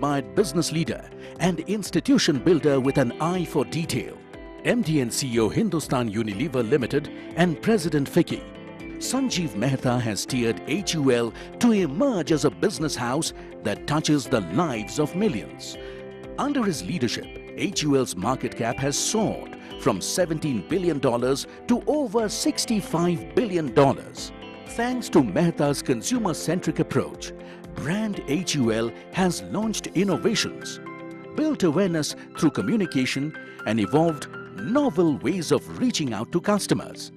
admired business leader and institution builder with an eye for detail, MD and CEO Hindustan Unilever Limited and President FICCI, Sanjiv Mehta has steered HUL to emerge as a business house that touches the lives of millions. Under his leadership, HUL's market cap has soared from $17 billion to over $65 billion. Thanks to Mehta's consumer-centric approach, brand HUL has launched innovations, built awareness through communication and evolved novel ways of reaching out to customers.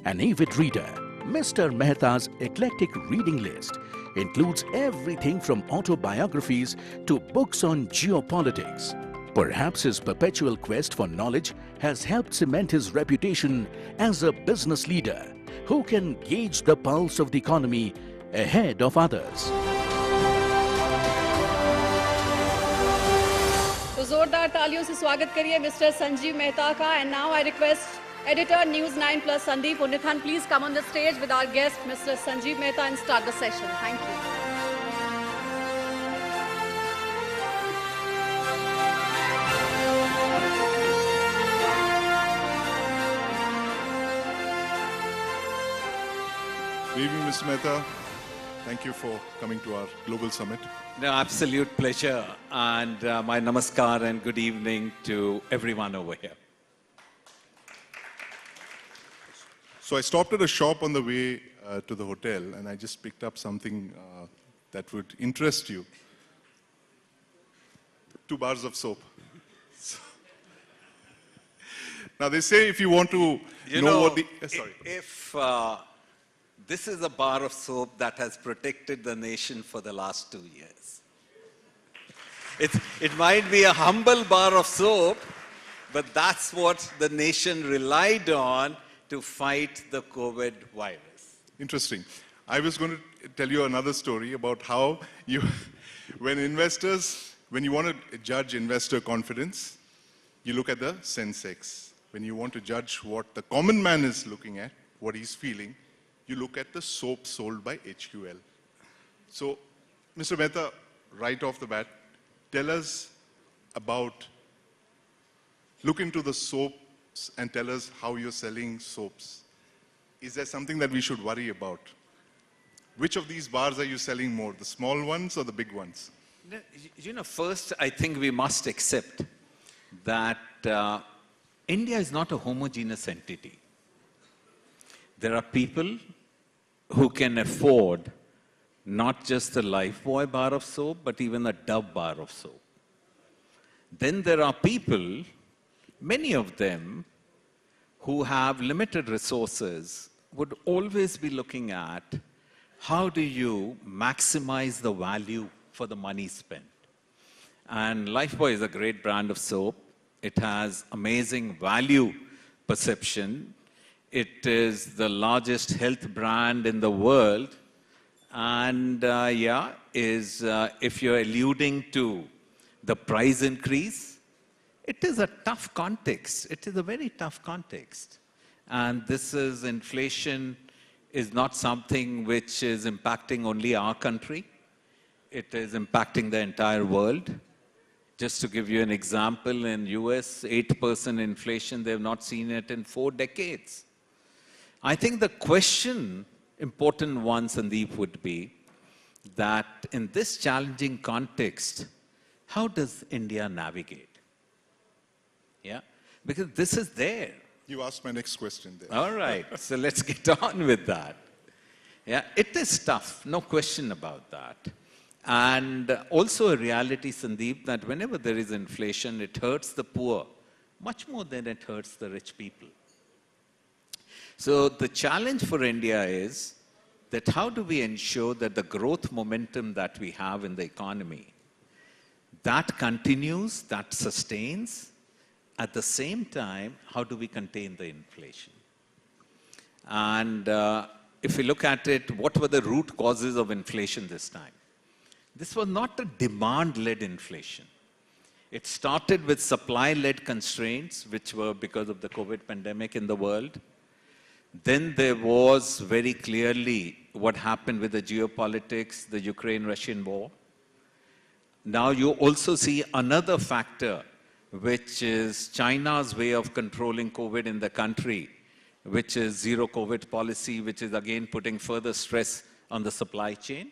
An avid reader, Mr. Mehta's eclectic reading list includes everything from autobiographies to books on geopolitics. Perhaps his perpetual quest for knowledge has helped cement his reputation as a business leader who can gauge the pulse of the economy ahead of others. तो जोरदार तालियों से स्वागत करिए mister Sanjeev Mehta का. And now I request editor News 9 Plus Sandeep Unnithan, please come on the stage with our guest Mr. Sanjiv Mehta and start the session. Thank you. Good evening, Mr. Mehta. Thank you for coming to our global summit. No, absolute pleasure. And my namaskar and good evening to everyone over here. So I stopped at a shop on the way to the hotel and I just picked up something that would interest you. 2 bars of soap. Now they say if you want to know what the... sorry. If this is a bar of soap that has protected the nation for the last 2 years. It might be a humble bar of soap, but that's what the nation relied on to fight the COVID virus. Interesting. I was going to tell you another story about how you, when you want to judge investor confidence, you look at the Sensex. When you want to judge what the common man is looking at, what he's feeling, you look at the soap sold by HUL. So, Mr. Mehta, right off the bat, tell us about, look into the soaps and tell us how you're selling soaps. Is there something that we should worry about? Which of these bars are you selling more, the small ones or the big ones? You know, first, I think we must accept that India is not a homogeneous entity. There are people who can afford not just the Lifebuoy bar of soap, but even a Dove bar of soap. Then there are people, many of them, who have limited resources, would always be looking at how do you maximize the value for the money spent. And Lifebuoy is a great brand of soap. It has amazing value perception. It is the largest health brand in the world. And if you're alluding to the price increase, it is a tough context. It is a very tough context. And this is inflation is not something which is impacting only our country. It is impacting the entire world. Just to give you an example, in US, 8% inflation, they have not seen it in 4 decades. I think the question, important one, Sandeep, would be that in this challenging context, how does India navigate? Yeah, because this is there. You asked my next question there. All right, so let's get on with that. Yeah, it is tough, no question about that. And also a reality, Sandeep, that whenever there is inflation, it hurts the poor much more than it hurts the rich people. So the challenge for India is that how do we ensure that the growth momentum that we have in the economy, that continues, that sustains. At the same time, how do we contain the inflation? And if we look at it, what were the root causes of inflation this time? This was not a demand-led inflation. It started with supply-led constraints, which were because of the COVID pandemic in the world. Then there was very clearly what happened with the geopolitics, the Ukraine-Russian war. Now you also see another factor, which is China's way of controlling COVID in the country, which is zero COVID policy, which is again putting further stress on the supply chain.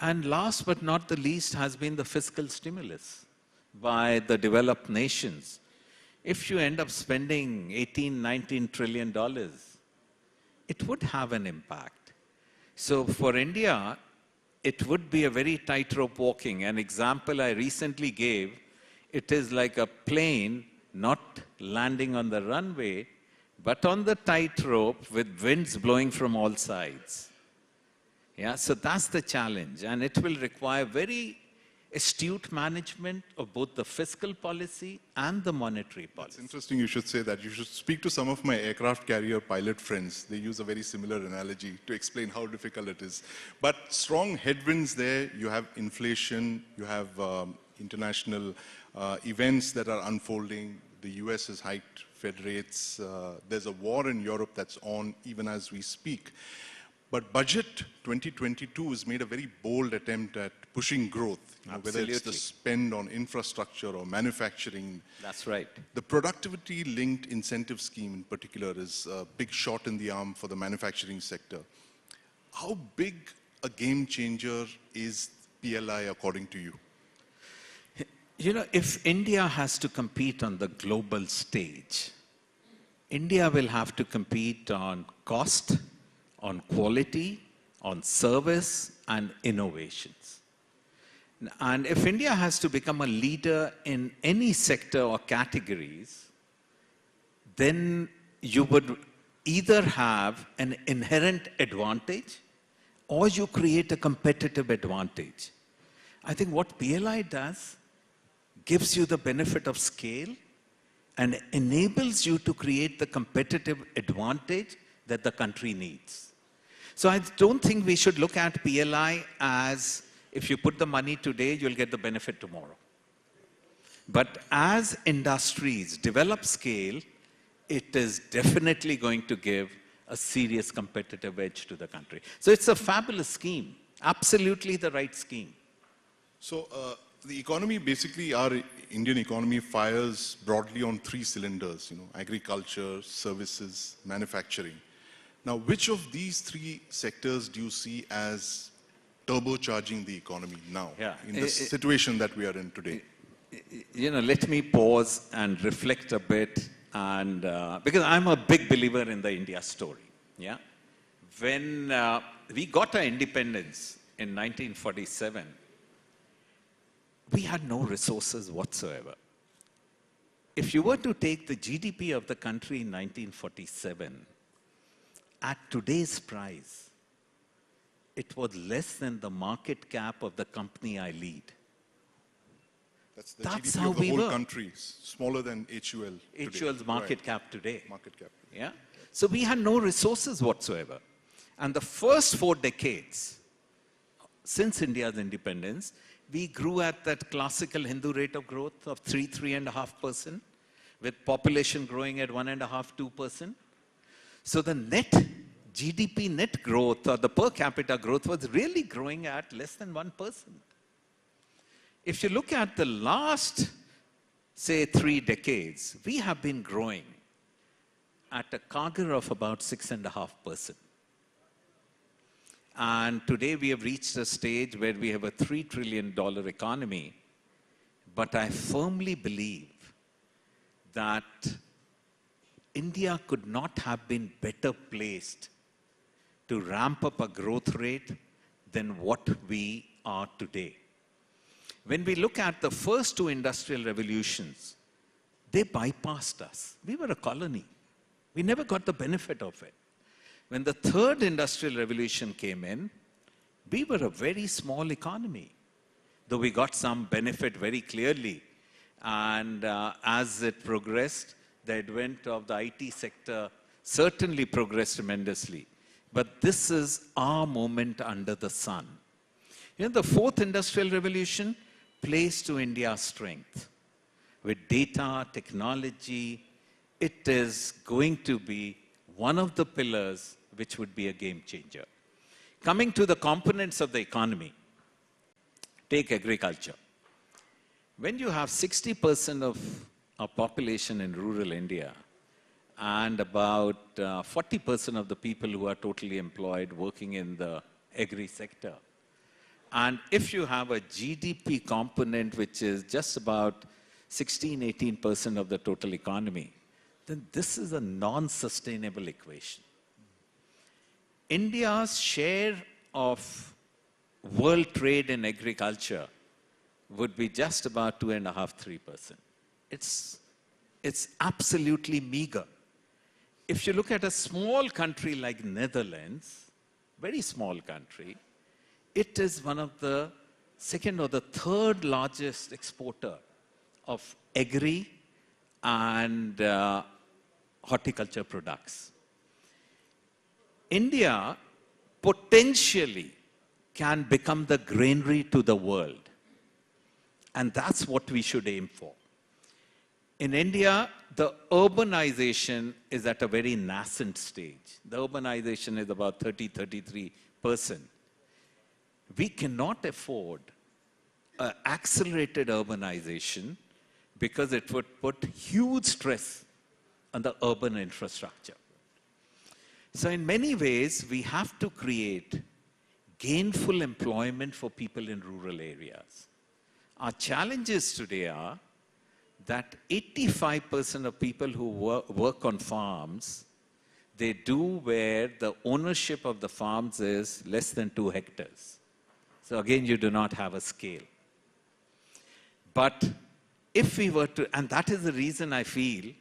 And last but not the least has been the fiscal stimulus by the developed nations. If you end up spending $18–19 trillion, it would have an impact. So for India, it would be a very tightrope walking. An example I recently gave, it is like a plane not landing on the runway, but on the tightrope with winds blowing from all sides. Yeah, so that's the challenge. And it will require very astute management of both the fiscal policy and the monetary policy. It's interesting you should say that. You should speak to some of my aircraft carrier pilot friends. They use a very similar analogy to explain how difficult it is. But strong headwinds there. You have inflation, you have international events that are unfolding. The US has hiked Fed rates. There's a war in Europe that's on even as we speak. But Budget 2022 has made a very bold attempt at pushing growth, whether it's the spend on infrastructure or manufacturing. That's right. The productivity-linked incentive scheme in particular is a big shot in the arm for the manufacturing sector. How big a game changer is PLI according to you? You know, if India has to compete on the global stage, India will have to compete on cost, on quality, on service, and innovations. And if India has to become a leader in any sector or categories, then you would either have an inherent advantage or you create a competitive advantage. I think what PLI does gives you the benefit of scale and enables you to create the competitive advantage that the country needs. So I don't think we should look at PLI as if you put the money today, you'll get the benefit tomorrow. But as industries develop scale, it is definitely going to give a serious competitive edge to the country. So it's a fabulous scheme, absolutely the right scheme. So the economy, basically our Indian economy fires broadly on 3 cylinders, agriculture, services, manufacturing. Now, which of these 3 sectors do you see as turbocharging the economy now, in the situation that we are in today? Let me pause and reflect a bit, and because I'm a big believer in the India story. Yeah, when we got our independence in 1947, we had no resources whatsoever. If you were to take the GDP of the country in 1947, at today's price, it was less than the market cap of the company I lead. That's the That's GDP how of the we whole were. country, smaller than HUL today. HUL's market cap today. Market cap. Yeah? So we had no resources whatsoever. And the first 4 decades, since India's independence, we grew at that classical Hindu rate of growth of 3–3.5%, with population growing at 1.5–2%. So the net GDP net growth, or the per capita growth, was really growing at less than 1%. If you look at the last, say, 3 decades, we have been growing at a CAGR of about 6.5%. And today we have reached a stage where we have a $3 trillion economy. But I firmly believe that India could not have been better placed to ramp up a growth rate than what we are today. When we look at the first 2 industrial revolutions, they bypassed us. We were a colony. We never got the benefit of it. When the 3rd industrial revolution came in, we were a very small economy, though we got some benefit very clearly. And as it progressed, the advent of the IT sector certainly progressed tremendously. But this is our moment under the sun. The 4th industrial revolution plays to India's strength. With data, technology, it is going to be one of the pillars which would be a game changer. Coming to the components of the economy, take agriculture. When you have 60% of our population in rural India and about 40% of the people who are totally employed working in the agri sector, and if you have a GDP component which is just about 16–18% of the total economy, then this is a non-sustainable equation. India's share of world trade in agriculture would be just about 2.5–3%. It's absolutely meager. If you look at a small country like Netherlands, very small country, it is one of the second or the third largest exporter of agri and horticulture products. India potentially can become the granary to the world. And that's what we should aim for. In India, the urbanization is at a very nascent stage. The urbanization is about 30–33%. We cannot afford accelerated urbanization because it would put huge stress on the urban infrastructure. So in many ways, we have to create gainful employment for people in rural areas. Our challenges today are that 85% of people who work on farms, they do where the ownership of the farms is less than 2 hectares. So again, you do not have a scale. But if we were to, and that is the reason I feel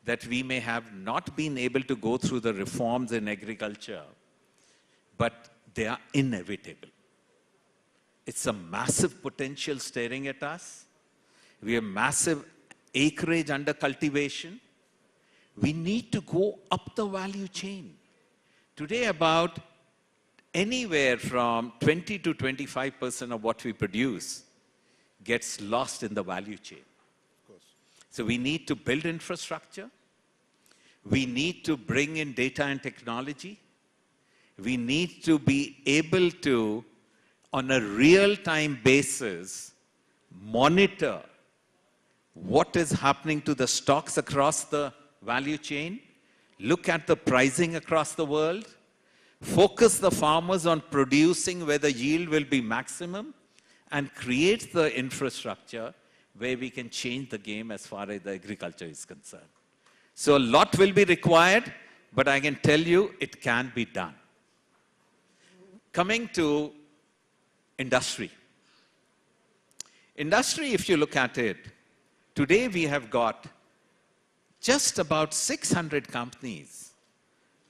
that we may have not been able to go through the reforms in agriculture, but they are inevitable. It's a massive potential staring at us. We have massive acreage under cultivation. We need to go up the value chain. Today, about anywhere from 20–25% of what we produce gets lost in the value chain. Of course. So we need to build infrastructure. We need to bring in data and technology. We need to be able to, on a real-time basis, monitor what is happening to the stocks across the value chain, look at the pricing across the world, focus the farmers on producing where the yield will be maximum, and create the infrastructure where we can change the game as far as the agriculture is concerned. So a lot will be required, but I can tell you it can be done. Coming to industry. Industry, if you look at it, today we have got just about 600 companies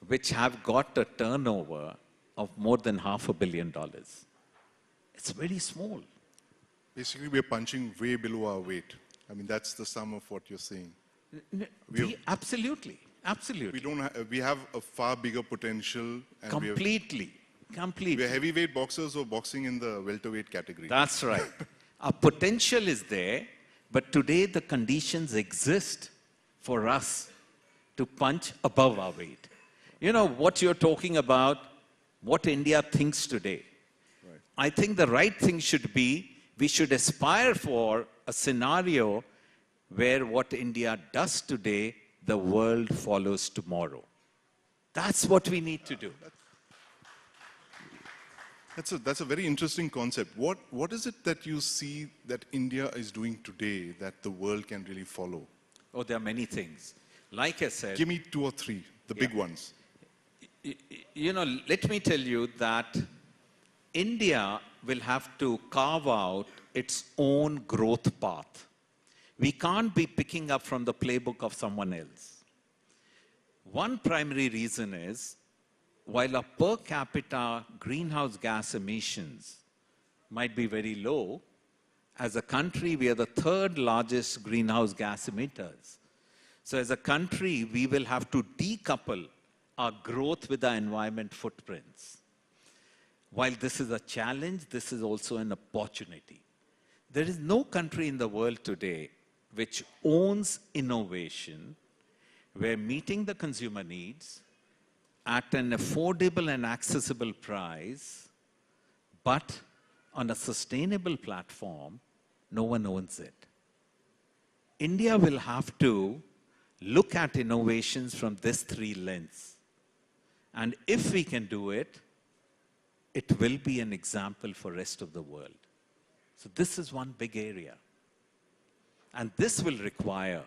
which have got a turnover of more than $500 million. It's very small. Basically, we're punching way below our weight. I mean, that's the sum of what you're saying. Absolutely. We have a far bigger potential. And Completely. We're heavyweight boxers or boxing in the welterweight category. That's right. Our potential is there, but today the conditions exist for us to punch above our weight. You know, what you're talking about, what India thinks today. Right. I think the right thing should be, we should aspire for a scenario where what India does today, the world follows tomorrow. That's what we need to do. That's a very interesting concept. What is it that you see that India is doing today that the world can really follow? Oh, there are many things. Like I said... Give me 2 or 3, the big ones. You know, let me tell you that India will have to carve out its own growth path. We can't be picking up from the playbook of someone else. One primary reason is, while our per capita greenhouse gas emissions might be very low, as a country, we are the 3rd largest greenhouse gas emitters. So as a country, we will have to decouple our growth with our environment footprints. While this is a challenge, this is also an opportunity. There is no country in the world today which owns innovation, where meeting the consumer needs at an affordable and accessible price, but on a sustainable platform, no one owns it. India will have to look at innovations from this three lens. And if we can do it, it will be an example for rest of the world. So this is one big area. And this will require,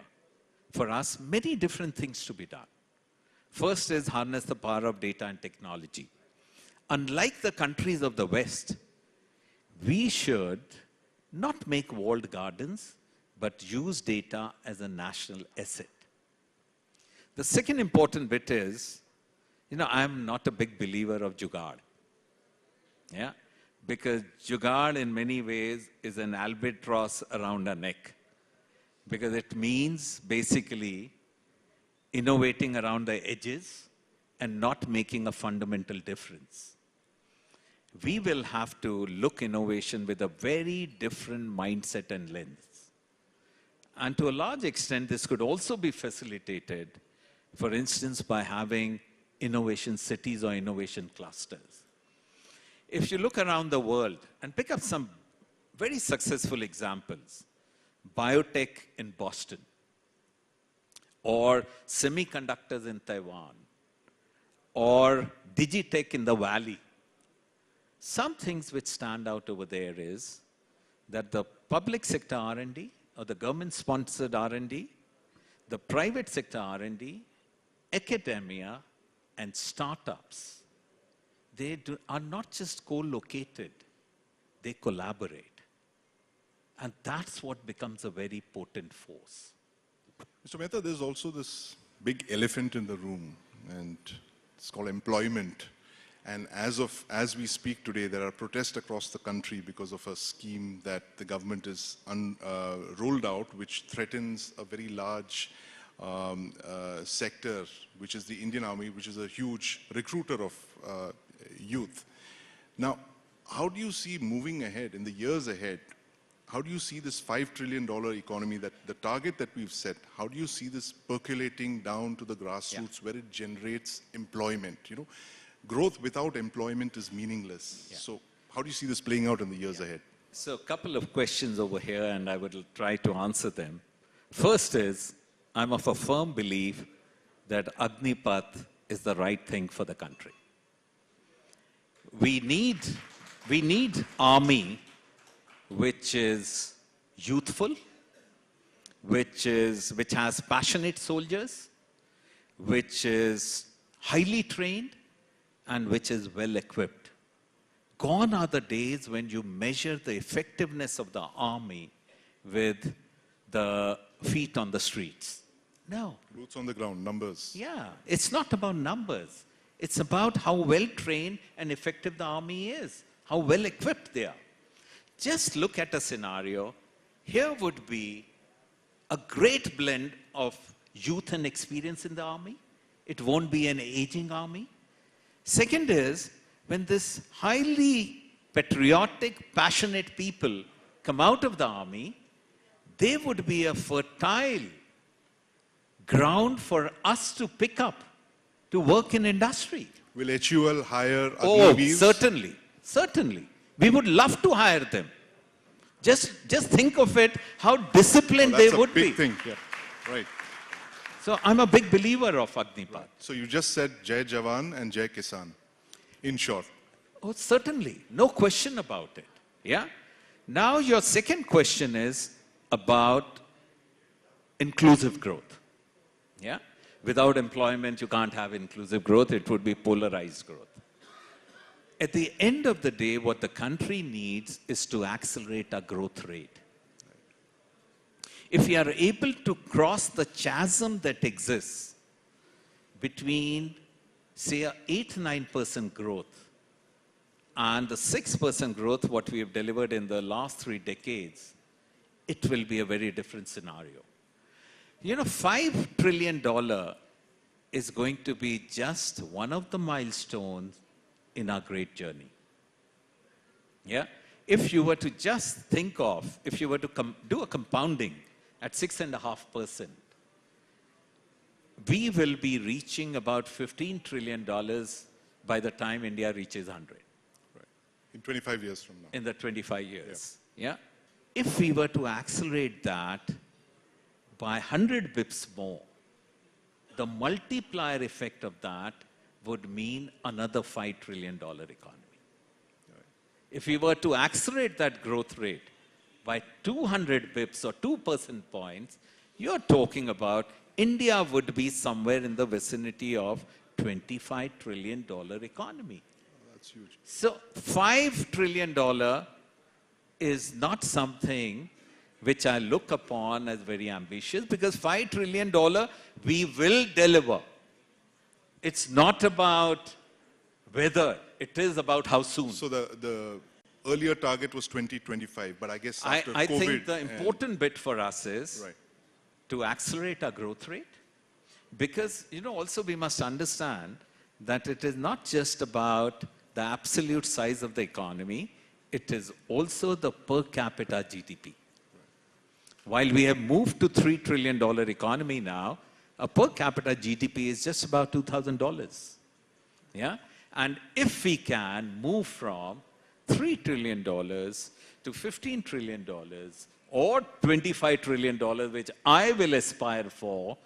for us, many different things to be done. First is harness the power of data and technology. Unlike the countries of the West, we should not make walled gardens, but use data as a national asset. The second important bit is, I'm not a big believer of jugaad. Yeah? Because jugaad in many ways is an albatross around a neck. Because it means basically innovating around the edges and not making a fundamental difference. We will have to look innovation with a very different mindset and lens. And to a large extent, this could also be facilitated, for instance, by having innovation cities or innovation clusters. If you look around the world and pick up some very successful examples, biotech in Boston, or semiconductors in Taiwan, or digitech in the Valley, some things which stand out over there is that the public sector R&D, or the government-sponsored R&D, the private sector R&D, academia, and startups, they are not just co-located, they collaborate. And that's what becomes a very potent force. Mr. Mehta, there's also this big elephant in the room, and it's called employment. And as we speak today, there are protests across the country because of a scheme that the government has rolled out, which threatens a very large sector, which is the Indian Army, which is a huge recruiter of youth. Now, how do you see moving ahead, in the years ahead, how do you see this $5 trillion economy, that the target that we've set, how do you see this percolating down to the grassroots where it generates employment? Growth without employment is meaningless. Yeah. So how do you see this playing out in the years ahead? So a couple of questions over here, and I will try to answer them. First is, I'm of a firm belief that Agnipath is the right thing for the country. We need army which is youthful, which has passionate soldiers, which is highly trained, and which is well equipped. Gone are the days when you measure the effectiveness of the army with the feet on the streets. No. Boots on the ground, numbers. Yeah, it's not about numbers. It's about how well trained and effective the army is, how well equipped they are. Just look at a scenario. Here would be a great blend of youth and experience in the army. It won't be an aging army. Second is, when this highly patriotic, passionate people come out of the army, they would be a fertile ground for us to pick up, to work in industry. Will HUL hire Agnivis? Certainly, certainly. We would love to hire them. Just think of it, how disciplined they would be. That's a big thing, yeah. Right. So I'm a big believer of Agnipath. Right. So you just said Jai Jawan and Jai Kisan, in short. Oh, certainly. No question about it. Yeah? Now your second question is about inclusive growth. Yeah? Without employment, you can't have inclusive growth. It would be polarized growth. At the end of the day, what the country needs is to accelerate our growth rate. If we are able to cross the chasm that exists between, say, 8-9% growth and the 6% growth, what we have delivered in the last 3 decades, it will be a very different scenario. $5 trillion is going to be just one of the milestones in our great journey. Yeah? If you were to just think of, if you were to do a compounding at 6.5%, we will be reaching about $15 trillion by the time India reaches 100. Right. In 25 years from now. In the 25 years. Yeah. if we were to accelerate that by 100 bips more, the multiplier effect of that would mean another $5 trillion economy. If we were to accelerate that growth rate by 200 bips or 2% points, you're talking about India would be somewhere in the vicinity of $25 trillion economy. That's huge. So $5 trillion is not something which I look upon as very ambitious, because $5 trillion we will deliver. It's not about whether, it is about how soon. So the earlier target was 2025, but I guess after I COVID... think the important bit for us is Right. to accelerate our growth rate, because, also we must understand that it is not just about the absolute size of the economy, it is also the per capita GDP. While we have moved to $3 trillion economy now, a per capita GDP is just about $2,000. Yeah? And if we can move from $3 trillion to $15 trillion or $25 trillion, which I will aspire for,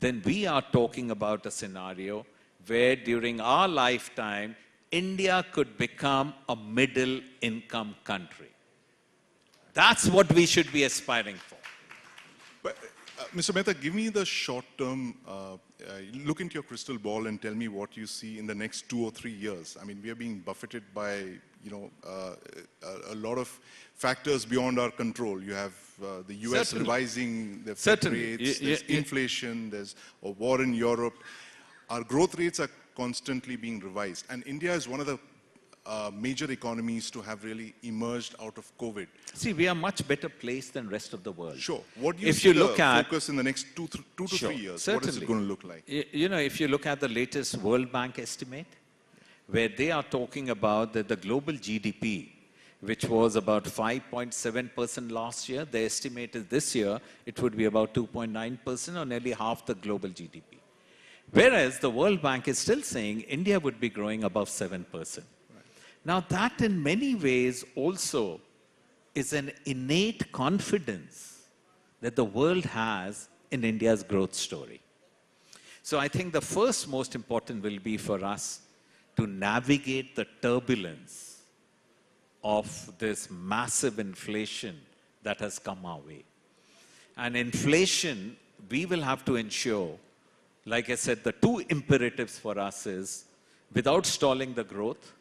then we are talking about a scenario where during our lifetime, India could become a middle income country. That's what we should be aspiring for. But, Mr. Mehta, give me the short term, look into your crystal ball and tell me what you see in the next 2 or 3 years. I mean, we are being buffeted by, a lot of factors beyond our control. You have the US Certainly. revising their Certainly. rates, there's inflation, there's a war in Europe. Our growth rates are constantly being revised. And India is one of the major economies to have really emerged out of COVID. See, we are much better placed than rest of the world. Sure. What do you If see you the look at, focus in the next two to Sure, 3 years? certainly. What is it going to look like? If you look at the latest World Bank estimate, where they are talking about that the global GDP, which was about 5.7% last year, the estimate is this year, it would be about 2.9% or nearly half the global GDP. Whereas the World Bank is still saying India would be growing above 7%. Now that in many ways also is an innate confidence that the world has in India's growth story. So I think the first most important will be for us to navigate the turbulence of this massive inflation that has come our way. And inflation, we will have to ensure, like I said, the two imperatives for us is, without stalling the growth,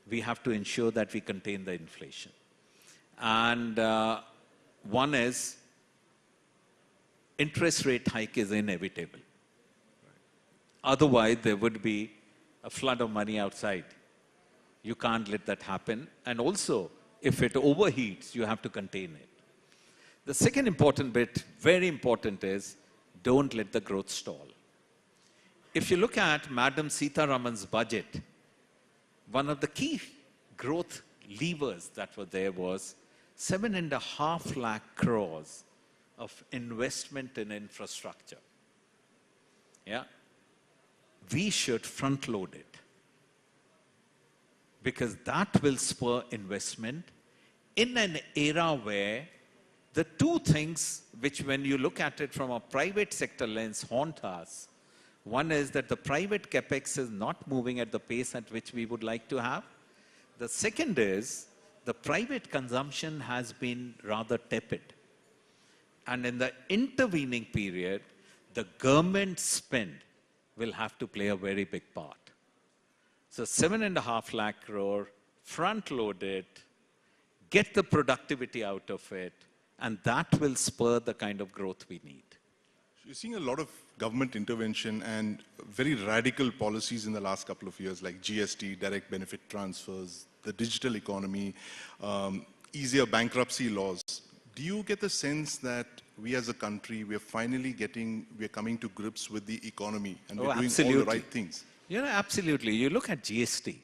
we have to ensure that we contain the inflation. And one is, interest rate hike is inevitable. Otherwise, there would be a flood of money outside. You can't let that happen. And also, if it overheats, you have to contain it. The second important bit, very important, is don't let the growth stall. If you look at Madam Sitaraman's budget, one of the key growth levers that were there was 7.5 lakh crores of investment in infrastructure. Yeah? We should front load it, because that will spur investment in an era where the two things which, when you look at it from a private sector lens, haunt us. One is that the private capex is not moving at the pace at which we would like to have. The second is the private consumption has been rather tepid. And in the intervening period, the government spend will have to play a very big part. So 7.5 lakh crore, front load it, get the productivity out of it, and that will spur the kind of growth we need. You're seeing a lot of government intervention and very radical policies in the last couple of years, like GST, direct benefit transfers, the digital economy, easier bankruptcy laws. Do you get the sense that we as a country, we're coming to grips with the economy and we're doing all the right things? Absolutely. You look at GST.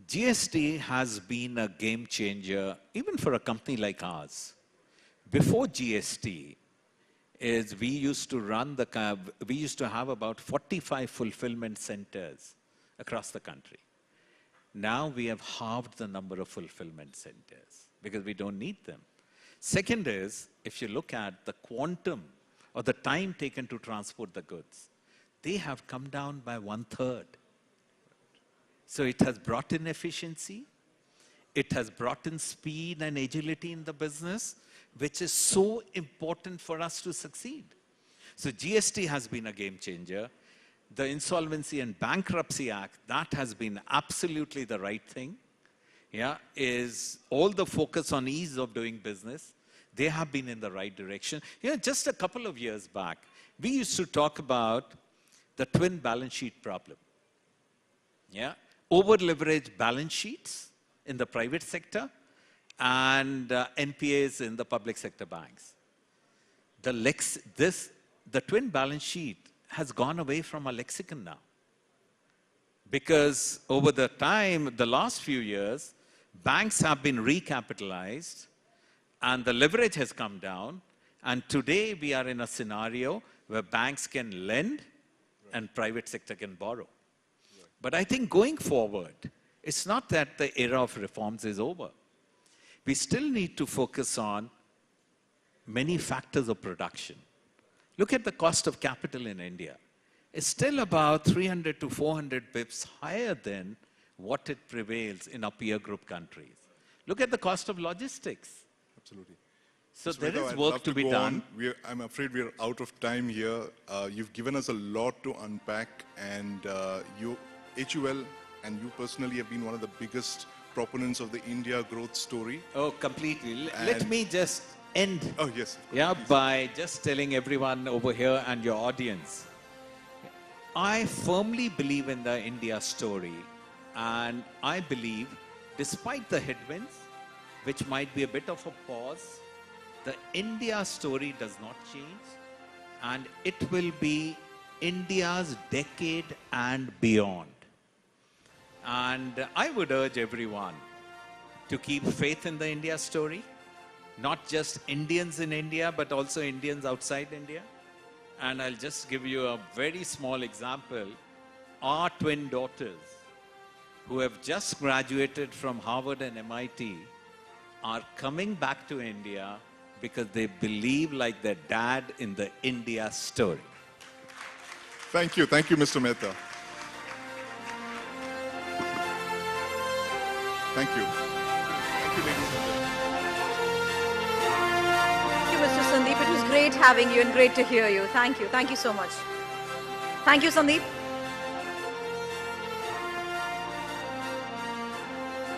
GST has been a game changer, even for a company like ours. Before GST, we used to have about 45 fulfillment centers across the country. Now we have halved the number of fulfillment centers. because we don't need them. Second is, if you look at the quantum or the time taken to transport the goods, they have come down by 1/3. So it has brought in efficiency, it has brought in speed and agility in the business, which is so important for us to succeed. So GST has been a game changer. The Insolvency and Bankruptcy Act, that has been absolutely the right thing. Yeah, is all the focus on ease of doing business. They have been in the right direction. You know, just a couple of years back, we used to talk about the twin balance sheet problem. Yeah, over-leveraged balance sheets in the private sector and NPAs in the public sector banks. The twin balance sheet has gone away from our lexicon now. Because over the time, the last few years, banks have been recapitalized and the leverage has come down. And today we are in a scenario where banks can lend and private sector can borrow. But I think going forward, it's not that the era of reforms is over. We still need to focus on many factors of production. Look at the cost of capital in India. It's still about 300 to 400 bips higher than what it prevails in our peer group countries. Look at the cost of logistics. Absolutely. So Mr. there Mehta, is I'd work love to be go done. on. I'm afraid we're out of time here. You've given us a lot to unpack, and HUL and you personally have been one of the biggest proponents of the India growth story. Oh, completely. Let me just end Oh, yes. yeah, Please. by just telling everyone over here and your audience. I firmly believe in the India story, and I believe, despite the headwinds, which might be a bit of a pause, the India story does not change, and it will be India's decade and beyond. And I would urge everyone to keep faith in the India story, not just Indians in India, but also Indians outside India. And I'll just give you a very small example. Our twin daughters, who have just graduated from Harvard and MIT, are coming back to India because they believe like their dad in the India story. Thank you, Mr. Mehta. Thank you. Thank you, ladies and gentlemen. Thank you, Mr. Sandeep. It was great having you and great to hear you. Thank you. Thank you so much. Thank you, Sandeep.